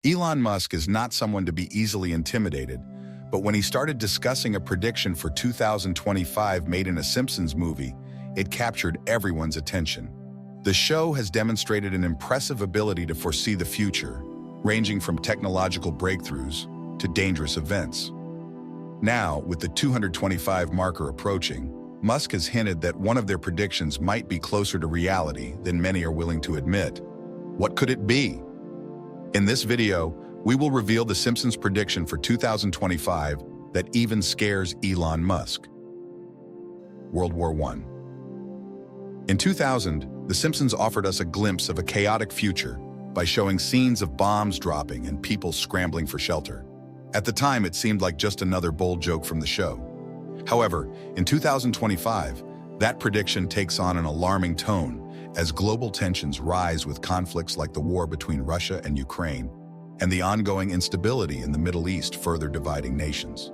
Elon Musk is not someone to be easily intimidated, but when he started discussing a prediction for 2025 made in a Simpsons movie, it captured everyone's attention. The show has demonstrated an impressive ability to foresee the future, ranging from technological breakthroughs to dangerous events. Now, with the 225 marker approaching, Musk has hinted that one of their predictions might be closer to reality than many are willing to admit. What could it be? In this video, we will reveal the Simpsons prediction for 2025 that even scares Elon Musk. World War I. In 2000, The Simpsons offered us a glimpse of a chaotic future by showing scenes of bombs dropping and people scrambling for shelter. At the time, it seemed like just another bold joke from the show. However, in 2025, that prediction takes on an alarming tone as global tensions rise with conflicts like the war between Russia and Ukraine and the ongoing instability in the Middle East further dividing nations.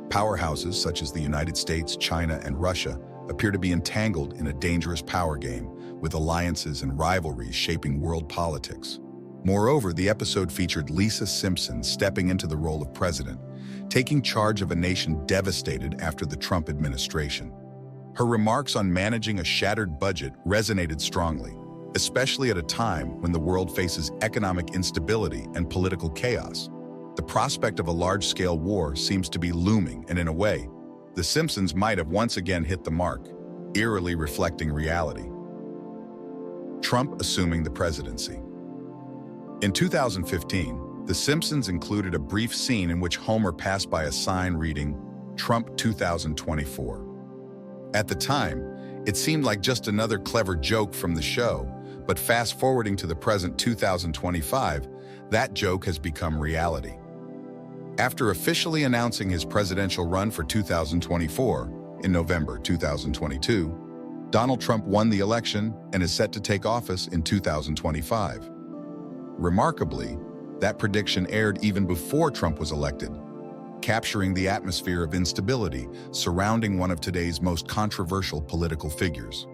Powerhouses such as the United States, China, and Russia appear to be entangled in a dangerous power game, with alliances and rivalries shaping world politics. Moreover, the episode featured Lisa Simpson stepping into the role of president, taking charge of a nation devastated after the Trump administration. Her remarks on managing a shattered budget resonated strongly, especially at a time when the world faces economic instability and political chaos. The prospect of a large-scale war seems to be looming, and in a way, The Simpsons might have once again hit the mark, eerily reflecting reality. Trump assuming the presidency. In 2015, The Simpsons included a brief scene in which Homer passed by a sign reading, "Trump 2024." At the time, it seemed like just another clever joke from the show, but fast-forwarding to the present 2025, that joke has become reality. After officially announcing his presidential run for 2024 in November 2022, Donald Trump won the election and is set to take office in 2025. Remarkably, that prediction aired even before Trump was elected, capturing the atmosphere of instability surrounding one of today's most controversial political figures.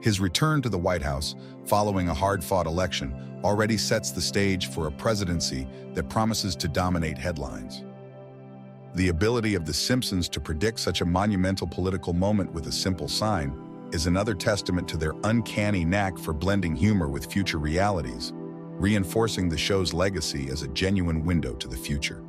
His return to the White House following a hard-fought election already sets the stage for a presidency that promises to dominate headlines. The ability of The Simpsons to predict such a monumental political moment with a simple sign is another testament to their uncanny knack for blending humor with future realities, reinforcing the show's legacy as a genuine window to the future.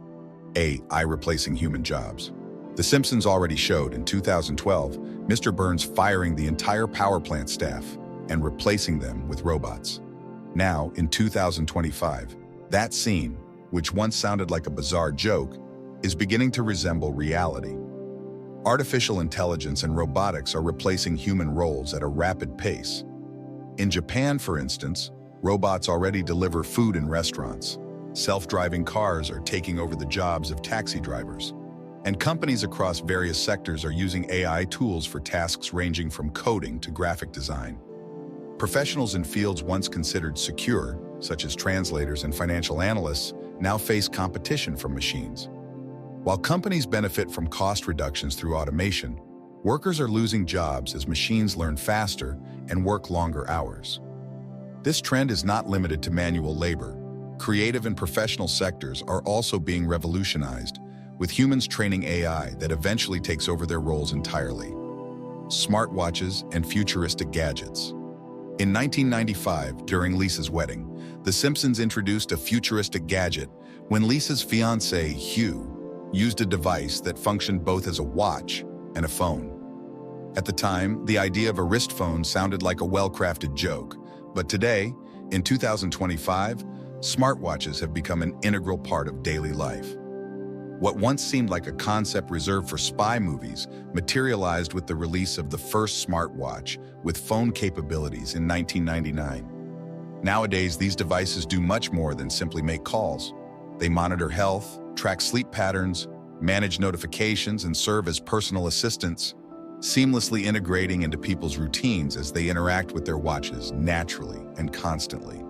AI replacing human jobs. The Simpsons already showed in 2012 Mr. Burns firing the entire power plant staff and replacing them with robots. Now, in 2025, that scene, which once sounded like a bizarre joke, is beginning to resemble reality. Artificial intelligence and robotics are replacing human roles at a rapid pace. In Japan, for instance, robots already deliver food in restaurants. Self-driving cars are taking over the jobs of taxi drivers. And companies across various sectors are using AI tools for tasks ranging from coding to graphic design. Professionals in fields once considered secure, such as translators and financial analysts, now face competition from machines. While companies benefit from cost reductions through automation, workers are losing jobs as machines learn faster and work longer hours. This trend is not limited to manual labor. Creative and professional sectors are also being revolutionized, with humans training AI that eventually takes over their roles entirely. Smartwatches and futuristic gadgets. In 1995, during Lisa's wedding, The Simpsons introduced a futuristic gadget when Lisa's fiancé, Hugh, used a device that functioned both as a watch and a phone. At the time, the idea of a wrist phone sounded like a well-crafted joke, but today, in 2025, smartwatches have become an integral part of daily life. What once seemed like a concept reserved for spy movies materialized with the release of the first smartwatch with phone capabilities in 1999. Nowadays, these devices do much more than simply make calls. They monitor health, track sleep patterns, manage notifications, and serve as personal assistants, seamlessly integrating into people's routines as they interact with their watches naturally and constantly.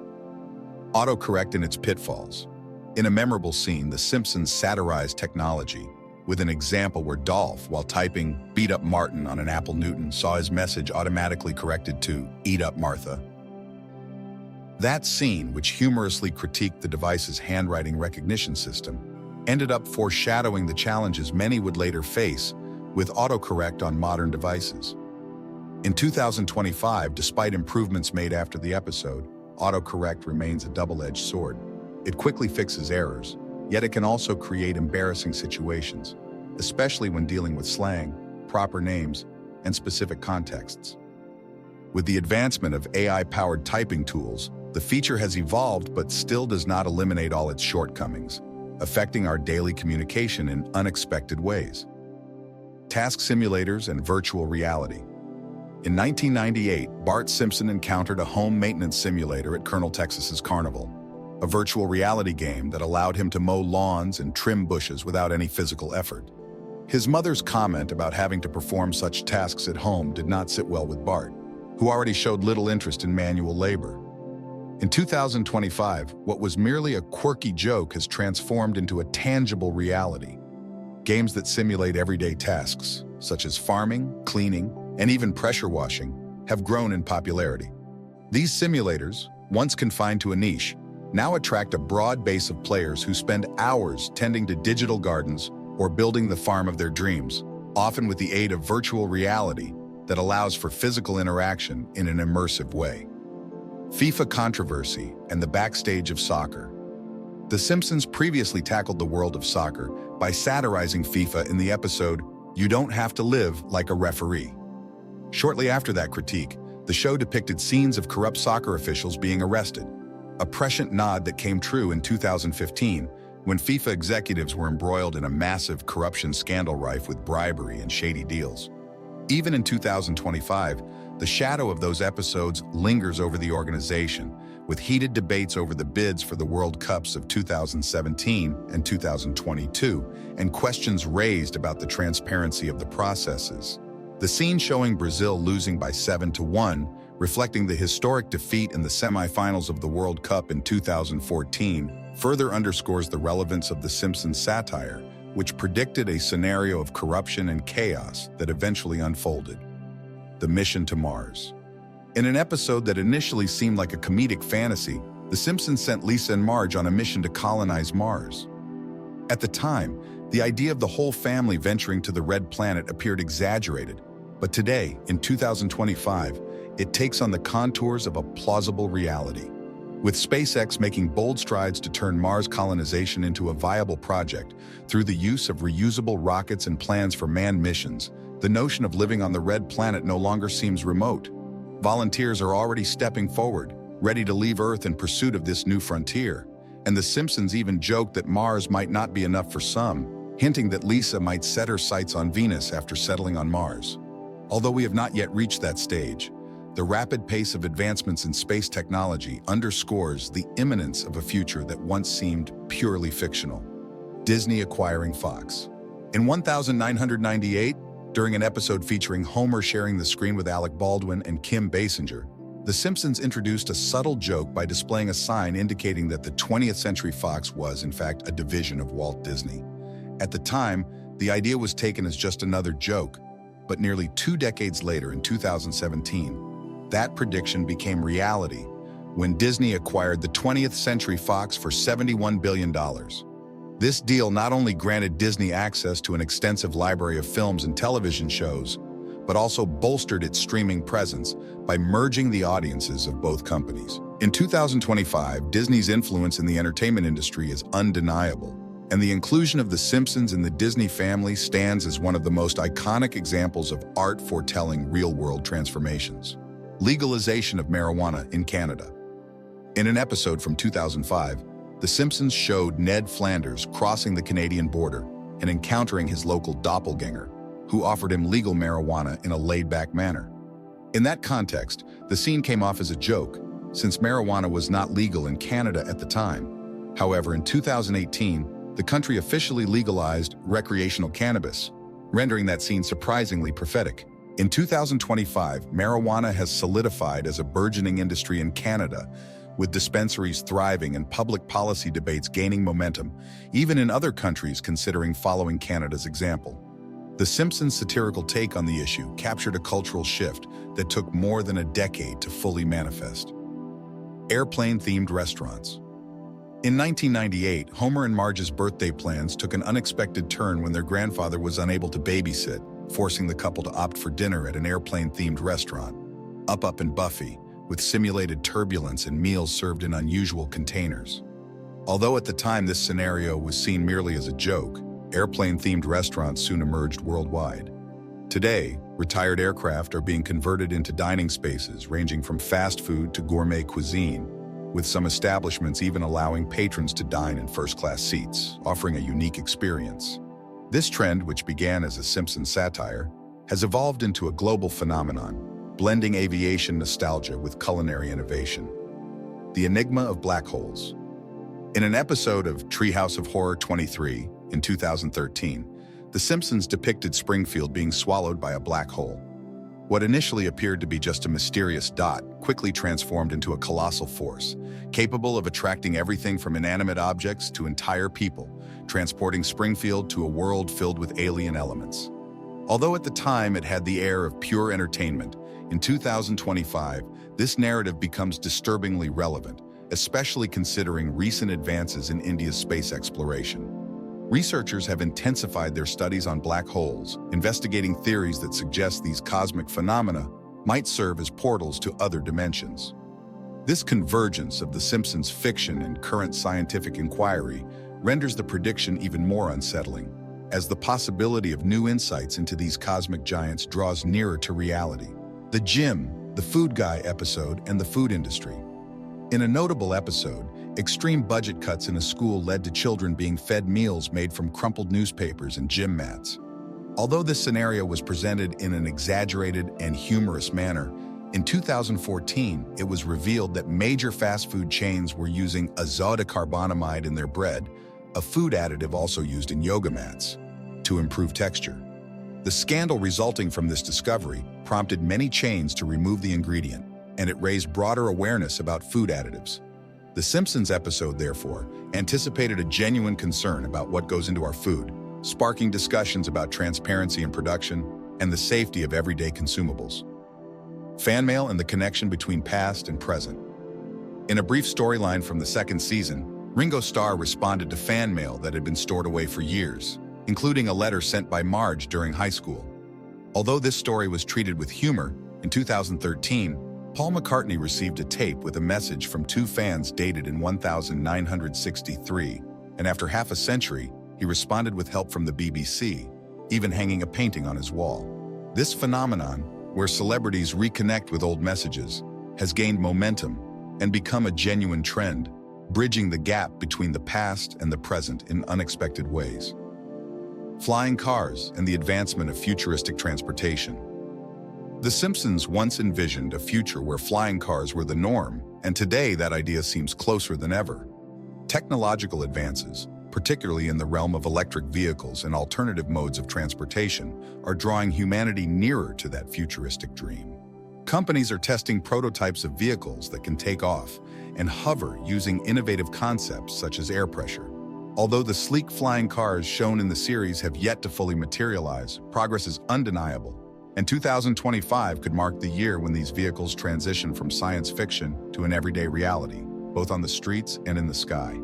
Autocorrect and its pitfalls. In a memorable scene, The Simpsons satirized technology, with an example where Dolph, while typing "beat up Martin" on an Apple Newton, saw his message automatically corrected to "eat up Martha." That scene, which humorously critiqued the device's handwriting recognition system, ended up foreshadowing the challenges many would later face with autocorrect on modern devices. In 2025, despite improvements made after the episode, autocorrect remains a double-edged sword. It quickly fixes errors, yet it can also create embarrassing situations, especially when dealing with slang, proper names, and specific contexts. With the advancement of AI-powered typing tools, the feature has evolved but still does not eliminate all its shortcomings, affecting our daily communication in unexpected ways. Task simulators and virtual reality. In 1998, Bart Simpson encountered a home maintenance simulator at Colonel Texas's Carnival, a virtual reality game that allowed him to mow lawns and trim bushes without any physical effort. His mother's comment about having to perform such tasks at home did not sit well with Bart, who already showed little interest in manual labor. In 2025, what was merely a quirky joke has transformed into a tangible reality. Games that simulate everyday tasks, such as farming, cleaning, and even pressure washing, have grown in popularity. These simulators, once confined to a niche, now attract a broad base of players who spend hours tending to digital gardens or building the farm of their dreams, often with the aid of virtual reality that allows for physical interaction in an immersive way. FIFA controversy and the backstage of soccer. The Simpsons previously tackled the world of soccer by satirizing FIFA in the episode, "You Don't Have to Live Like a Referee." Shortly after that critique, the show depicted scenes of corrupt soccer officials being arrested, a prescient nod that came true in 2015 when FIFA executives were embroiled in a massive corruption scandal rife with bribery and shady deals. Even in 2025, the shadow of those episodes lingers over the organization, with heated debates over the bids for the World Cups of 2017 and 2022, and questions raised about the transparency of the processes. The scene showing Brazil losing by 7-1, reflecting the historic defeat in the semifinals of the World Cup in 2014, further underscores the relevance of The Simpsons satire, which predicted a scenario of corruption and chaos that eventually unfolded. The mission to Mars. In an episode that initially seemed like a comedic fantasy, The Simpsons sent Lisa and Marge on a mission to colonize Mars. At the time, the idea of the whole family venturing to the red planet appeared exaggerated, but today, in 2025, it takes on the contours of a plausible reality. With SpaceX making bold strides to turn Mars colonization into a viable project through the use of reusable rockets and plans for manned missions, the notion of living on the red planet no longer seems remote. Volunteers are already stepping forward, ready to leave Earth in pursuit of this new frontier. And The Simpsons even joked that Mars might not be enough for some, hinting that Lisa might set her sights on Venus after settling on Mars. Although we have not yet reached that stage, the rapid pace of advancements in space technology underscores the imminence of a future that once seemed purely fictional. Disney acquiring Fox. In 1998, during an episode featuring Homer sharing the screen with Alec Baldwin and Kim Basinger, The Simpsons introduced a subtle joke by displaying a sign indicating that the 20th Century Fox was, in fact, a division of Walt Disney. At the time, the idea was taken as just another joke, but nearly 2 decades later, in 2017, that prediction became reality when Disney acquired the 20th Century Fox for $71 billion. This deal not only granted Disney access to an extensive library of films and television shows, but also bolstered its streaming presence by merging the audiences of both companies. In 2025, Disney's influence in the entertainment industry is undeniable, and the inclusion of The Simpsons in the Disney family stands as one of the most iconic examples of art foretelling real-world transformations. Legalization of marijuana in Canada. In an episode from 2005, The Simpsons showed Ned Flanders crossing the Canadian border and encountering his local doppelganger, who offered him legal marijuana in a laid-back manner. In that context, the scene came off as a joke, since marijuana was not legal in Canada at the time. However, in 2018, the country officially legalized recreational cannabis, rendering that scene surprisingly prophetic. In 2025, marijuana has solidified as a burgeoning industry in Canada, with dispensaries thriving and public policy debates gaining momentum, even in other countries considering following Canada's example. The Simpsons' satirical take on the issue captured a cultural shift that took more than a decade to fully manifest. Airplane-themed restaurants. In 1998, Homer and Marge's birthday plans took an unexpected turn when their grandfather was unable to babysit, forcing the couple to opt for dinner at an airplane-themed restaurant, Up and Buffy, with simulated turbulence and meals served in unusual containers. Although at the time this scenario was seen merely as a joke, airplane-themed restaurants soon emerged worldwide. Today, retired aircraft are being converted into dining spaces ranging from fast food to gourmet cuisine, with some establishments even allowing patrons to dine in first-class seats, offering a unique experience. This trend, which began as a Simpsons satire, has evolved into a global phenomenon, blending aviation nostalgia with culinary innovation. The enigma of black holes. In an episode of Treehouse of Horror 23 in 2013, The Simpsons depicted Springfield being swallowed by a black hole. What initially appeared to be just a mysterious dot quickly transformed into a colossal force, capable of attracting everything from inanimate objects to entire people, transporting Springfield to a world filled with alien elements. Although at the time it had the air of pure entertainment, in 2025, this narrative becomes disturbingly relevant, especially considering recent advances in India's space exploration. Researchers have intensified their studies on black holes, investigating theories that suggest these cosmic phenomena might serve as portals to other dimensions. This convergence of The Simpsons' fiction and current scientific inquiry renders the prediction even more unsettling, as the possibility of new insights into these cosmic giants draws nearer to reality. The Gym, the Food Guy episode, and the food industry. In a notable episode, extreme budget cuts in a school led to children being fed meals made from crumpled newspapers and gym mats. Although this scenario was presented in an exaggerated and humorous manner, in 2014, it was revealed that major fast food chains were using azotocarbonamide in their bread, a food additive also used in yoga mats, to improve texture. The scandal resulting from this discovery prompted many chains to remove the ingredient, and it raised broader awareness about food additives. The Simpsons episode, therefore, anticipated a genuine concern about what goes into our food, sparking discussions about transparency in production and the safety of everyday consumables. Fan mail and the connection between past and present. In a brief storyline from the second season, Ringo Starr responded to fan mail that had been stored away for years, including a letter sent by Marge during high school. Although this story was treated with humor, in 2013, Paul McCartney received a tape with a message from two fans dated in 1963, and after half a century, he responded with help from the BBC, even hanging a painting on his wall. This phenomenon, where celebrities reconnect with old messages, has gained momentum and become a genuine trend, bridging the gap between the past and the present in unexpected ways. Flying cars and the advancement of futuristic transportation. The Simpsons once envisioned a future where flying cars were the norm, and today that idea seems closer than ever. Technological advances, particularly in the realm of electric vehicles and alternative modes of transportation, are drawing humanity nearer to that futuristic dream. Companies are testing prototypes of vehicles that can take off and hover using innovative concepts such as air pressure. Although the sleek flying cars shown in the series have yet to fully materialize, progress is undeniable. And 2025 could mark the year when these vehicles transition from science fiction to an everyday reality, both on the streets and in the sky.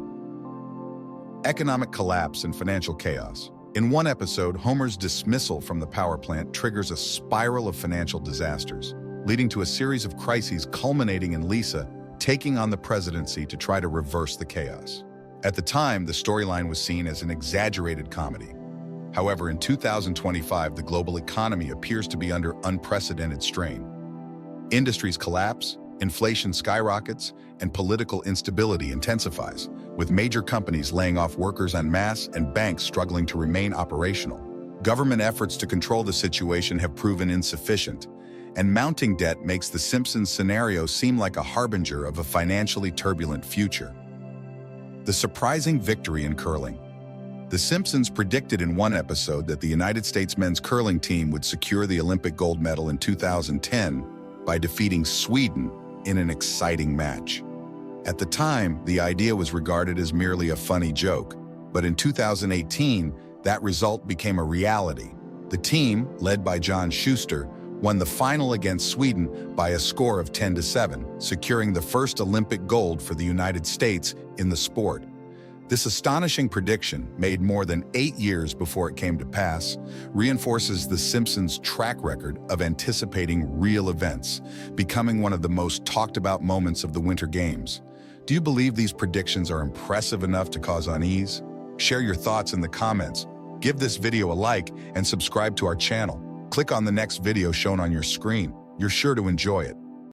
Economic collapse and financial chaos. In one episode, Homer's dismissal from the power plant triggers a spiral of financial disasters, leading to a series of crises culminating in Lisa taking on the presidency to try to reverse the chaos. At the time, the storyline was seen as an exaggerated comedy. However, in 2025, the global economy appears to be under unprecedented strain. Industries collapse, inflation skyrockets, and political instability intensifies, with major companies laying off workers en masse and banks struggling to remain operational. Government efforts to control the situation have proven insufficient, and mounting debt makes the Simpsons scenario seem like a harbinger of a financially turbulent future. The surprising victory in curling. The Simpsons predicted in one episode that the United States men's curling team would secure the Olympic gold medal in 2010 by defeating Sweden in an exciting match. At the time, the idea was regarded as merely a funny joke, but in 2018, that result became a reality. The team, led by John Schuster, won the final against Sweden by a score of 10-7, securing the first Olympic gold for the United States in the sport. This astonishing prediction, made more than 8 years before it came to pass, reinforces the Simpsons' track record of anticipating real events, becoming one of the most talked about moments of the Winter Games. Do you believe these predictions are impressive enough to cause unease? Share your thoughts in the comments. Give this video a like and subscribe to our channel. Click on the next video shown on your screen. You're sure to enjoy it.